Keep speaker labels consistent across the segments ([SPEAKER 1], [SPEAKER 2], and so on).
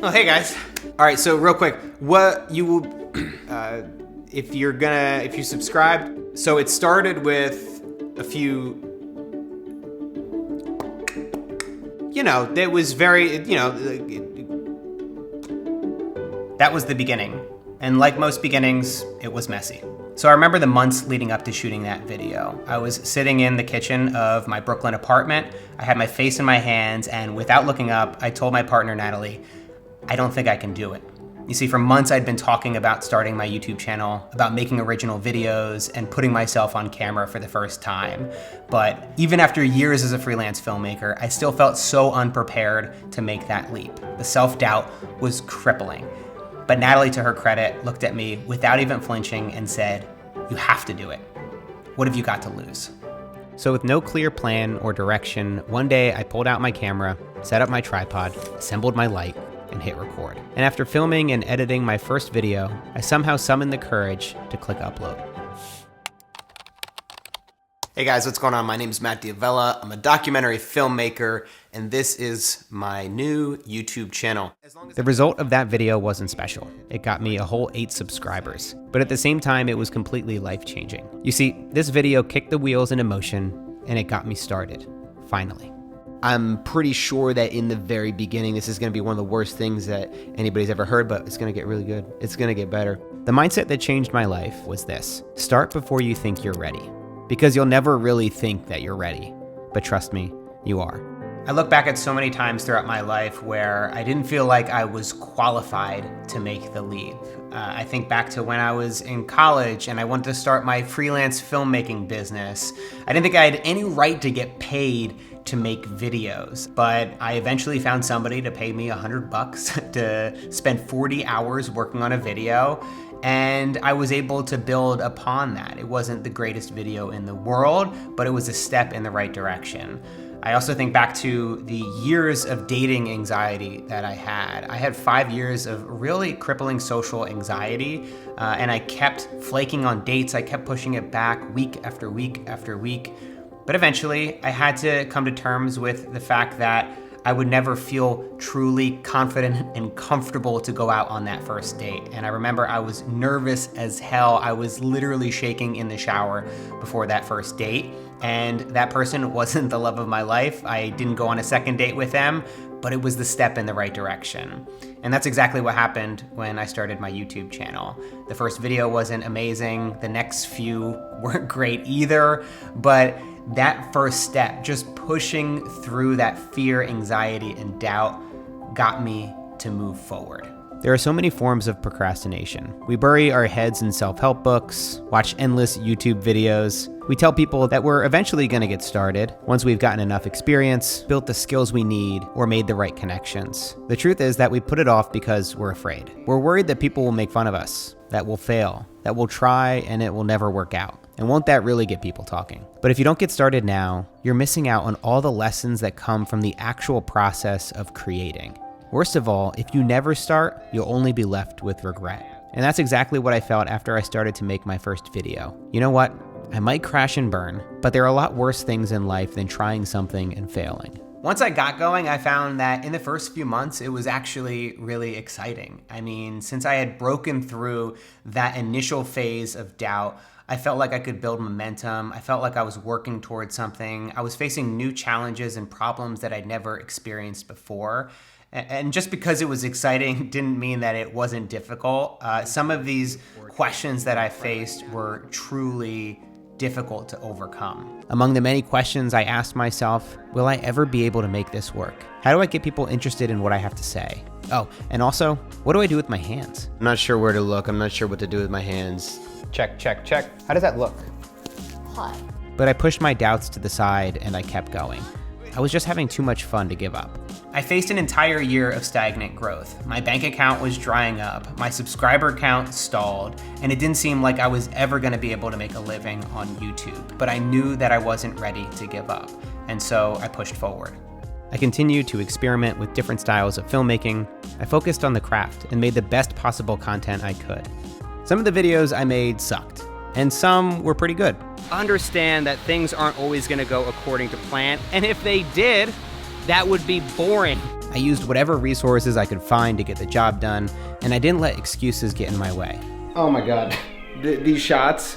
[SPEAKER 1] Oh, hey guys. All right, so real quick, what you will, if you subscribed, so it started with a few, that was very, that was the beginning. And like most beginnings, it was messy. So I remember the months leading up to shooting that video. I was sitting in the kitchen of my Brooklyn apartment. I had my face in my hands, and without looking up, I told my partner, Natalie, I don't think I can do it. You see, for months I'd been talking about starting my YouTube channel, about making original videos, and putting myself on camera for the first time. But even after years as a freelance filmmaker, I still felt so unprepared to make that leap. The self-doubt was crippling. But Natalie, to her credit, looked at me without even flinching and said, you have to do it. What have you got to lose? So with no clear plan or direction, one day I pulled out my camera, set up my tripod, assembled my light, and hit record. And after filming and editing my first video, I somehow summoned the courage to click upload. Hey guys, what's going on? My name is Matt Diavella. I'm a documentary filmmaker, and this is my new YouTube channel. The result of that video wasn't special. It got me a whole 8 subscribers, but at the same time, it was completely life-changing. You see, this video kicked the wheels into motion, and it got me started, finally. I'm pretty sure that in the very beginning, this is gonna be one of the worst things that anybody's ever heard, but it's gonna get really good. It's gonna get better. The mindset that changed my life was this: start before you think you're ready. Because you'll never really think that you're ready. But trust me, you are. I look back at so many times throughout my life where I didn't feel like I was qualified to make the leap. I think back to when I was in college and I wanted to start my freelance filmmaking business. I didn't think I had any right to get paid to make videos, but I eventually found somebody to pay me $100 to spend 40 hours working on a video, and I was able to build upon that. It wasn't the greatest video in the world, but it was a step in the right direction. I also think back to the years of dating anxiety that I had. I had 5 years of really crippling social anxiety, and I kept flaking on dates. I kept pushing it back week after week after week. But eventually, I had to come to terms with the fact that I would never feel truly confident and comfortable to go out on that first date. And I remember I was nervous as hell. I was literally shaking in the shower before that first date. And that person wasn't the love of my life. I didn't go on a second date with them, but it was the step in the right direction. And that's exactly what happened when I started my YouTube channel. The first video wasn't amazing. The next few weren't great either, but that first step, just pushing through that fear, anxiety, and doubt, got me to move forward. There are so many forms of procrastination. We bury our heads in self-help books, watch endless YouTube videos. We tell people that we're eventually going to get started once we've gotten enough experience, built the skills we need, or made the right connections. The truth is that we put it off because we're afraid. We're worried that people will make fun of us, that we'll fail, that we'll try and it will never work out. And won't that really get people talking? But if you don't get started now, you're missing out on all the lessons that come from the actual process of creating. Worst of all, if you never start, you'll only be left with regret. And that's exactly what I felt after I started to make my first video. You know what? I might crash and burn, but there are a lot worse things in life than trying something and failing. Once I got going, I found that in the first few months, it was actually really exciting. I mean, since I had broken through that initial phase of doubt, I felt like I could build momentum. I felt like I was working towards something. I was facing new challenges and problems that I'd never experienced before. And just because it was exciting didn't mean that it wasn't difficult. Some of these questions that I faced were truly difficult to overcome. Among the many questions I asked myself, will I ever be able to make this work? How do I get people interested in what I have to say? Oh, and also, what do I do with my hands? I'm not sure where to look. I'm not sure what to do with my hands. Check, check, check. How does that look?
[SPEAKER 2] Hot.
[SPEAKER 1] But I pushed my doubts to the side and I kept going. I was just having too much fun to give up. I faced an entire year of stagnant growth. My bank account was drying up, my subscriber count stalled, and it didn't seem like I was ever gonna be able to make a living on YouTube. But I knew that I wasn't ready to give up, and so I pushed forward. I continued to experiment with different styles of filmmaking. I focused on the craft and made the best possible content I could. Some of the videos I made sucked, and some were pretty good. Understand that things aren't always gonna go according to plan, and if they did, that would be boring. I used whatever resources I could find to get the job done, and I didn't let excuses get in my way. Oh my God, these shots,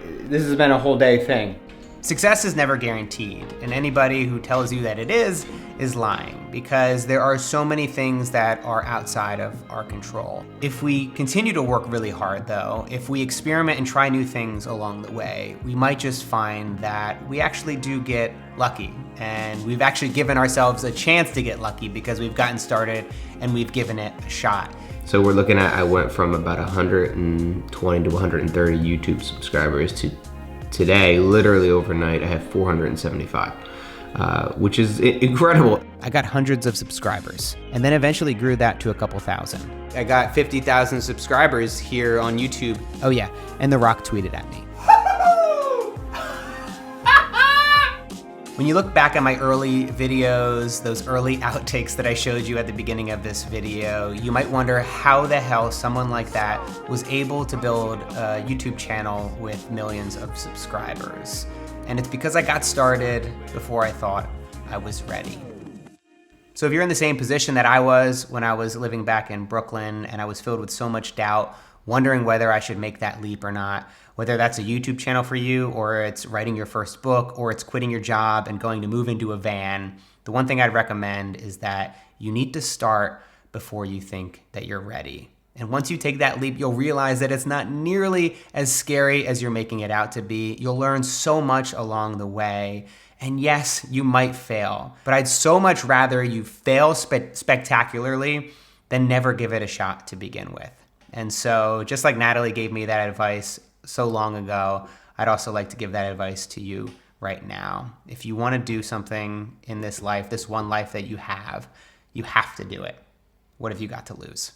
[SPEAKER 1] this has been a whole day thing. Success is never guaranteed, and anybody who tells you that it is lying, because there are so many things that are outside of our control. If we continue to work really hard though, if we experiment and try new things along the way, we might just find that we actually do get lucky, and we've actually given ourselves a chance to get lucky because we've gotten started and we've given it a shot. So we're looking at, I went from about 120 to 130 YouTube subscribers to today, literally overnight, I have 475, which is incredible. I got hundreds of subscribers, and then eventually grew that to a couple thousand. I got 50,000 subscribers here on YouTube. Oh yeah, and The Rock tweeted at me. When you look back at my early videos, those early outtakes that I showed you at the beginning of this video, you might wonder how the hell someone like that was able to build a YouTube channel with millions of subscribers. And it's because I got started before I thought I was ready. So if you're in the same position that I was when I was living back in Brooklyn and I was filled with so much doubt, wondering whether I should make that leap or not, whether that's a YouTube channel for you, or it's writing your first book, or it's quitting your job and going to move into a van, the one thing I'd recommend is that you need to start before you think that you're ready. And once you take that leap, you'll realize that it's not nearly as scary as you're making it out to be. You'll learn so much along the way. And yes, you might fail, but I'd so much rather you fail spectacularly than never give it a shot to begin with. And so just like Natalie gave me that advice so long ago, I'd also like to give that advice to you right now. If you want to do something in this life, this one life that you have to do it. What have you got to lose?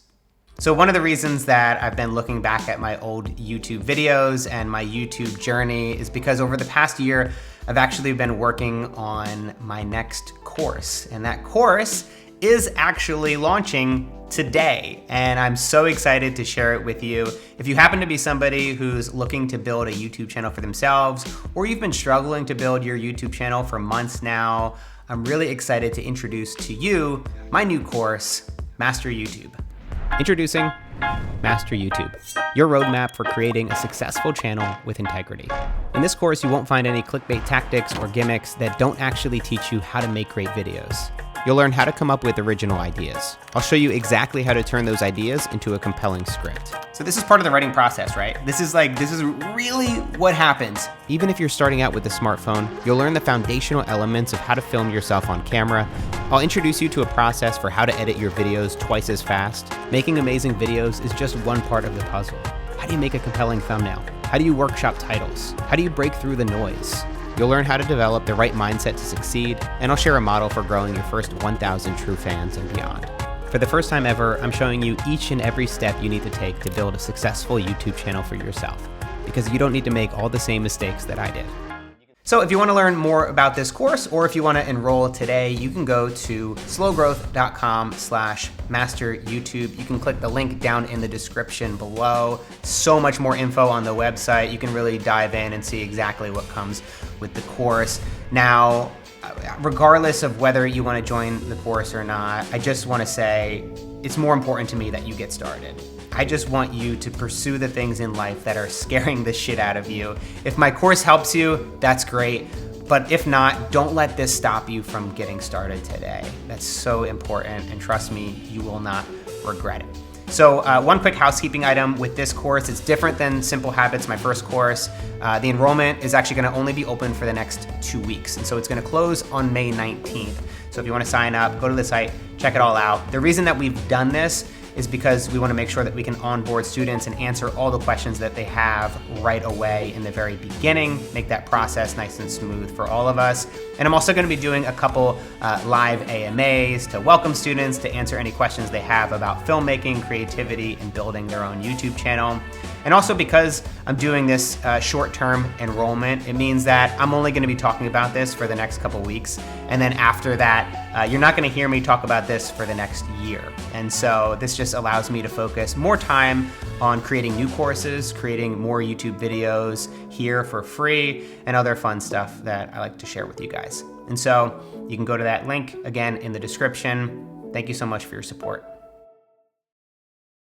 [SPEAKER 1] So one of the reasons that I've been looking back at my old YouTube videos and my YouTube journey is because over the past year, I've actually been working on my next course. And that course is actually launching today, and I'm so excited to share it with you. If you happen to be somebody who's looking to build a YouTube channel for themselves, or you've been struggling to build your YouTube channel for months now, I'm really excited to introduce to you my new course, Master YouTube. Introducing Master YouTube, your roadmap for creating a successful channel with integrity. In this course, you won't find any clickbait tactics or gimmicks that don't actually teach you how to make great videos. You'll learn how to come up with original ideas. I'll show you exactly how to turn those ideas into a compelling script. So this is part of the writing process, right? This is really what happens. Even if you're starting out with a smartphone, you'll learn the foundational elements of how to film yourself on camera. I'll introduce you to a process for how to edit your videos twice as fast. Making amazing videos is just one part of the puzzle. How do you make a compelling thumbnail? How do you workshop titles? How do you break through the noise? You'll learn how to develop the right mindset to succeed, and I'll share a model for growing your first 1,000 true fans and beyond. For the first time ever, I'm showing you each and every step you need to take to build a successful YouTube channel for yourself, because you don't need to make all the same mistakes that I did. So if you want to learn more about this course, or if you want to enroll today, you can go to slowgrowth.com/masteryoutube. You can click the link down in the description below. So much more info on the website. You can really dive in and see exactly what comes with the course. Now, regardless of whether you want to join the course or not, I just want to say it's more important to me that you get started. I just want you to pursue the things in life that are scaring the shit out of you. If my course helps you, that's great. But if not, don't let this stop you from getting started today. That's so important, and trust me, you will not regret it. So one quick housekeeping item with this course, it's different than Simple Habits, my first course. The enrollment is actually gonna only be open for the next 2 weeks. And so it's gonna close on May 19th. So if you wanna sign up, go to the site, check it all out. The reason that we've done this is because we want to make sure that we can onboard students and answer all the questions that they have right away in the very beginning, make that process nice and smooth for all of us. And I'm also going to be doing a couple live AMAs to welcome students, to answer any questions they have about filmmaking, creativity, and building their own YouTube channel. And also because I'm doing this short-term enrollment, it means that I'm only gonna be talking about this for the next couple weeks. And then after that, you're not gonna hear me talk about this for the next year. And so this just allows me to focus more time on creating new courses, creating more YouTube videos here for free, and other fun stuff that I like to share with you guys. And so you can go to that link again in the description. Thank you so much for your support.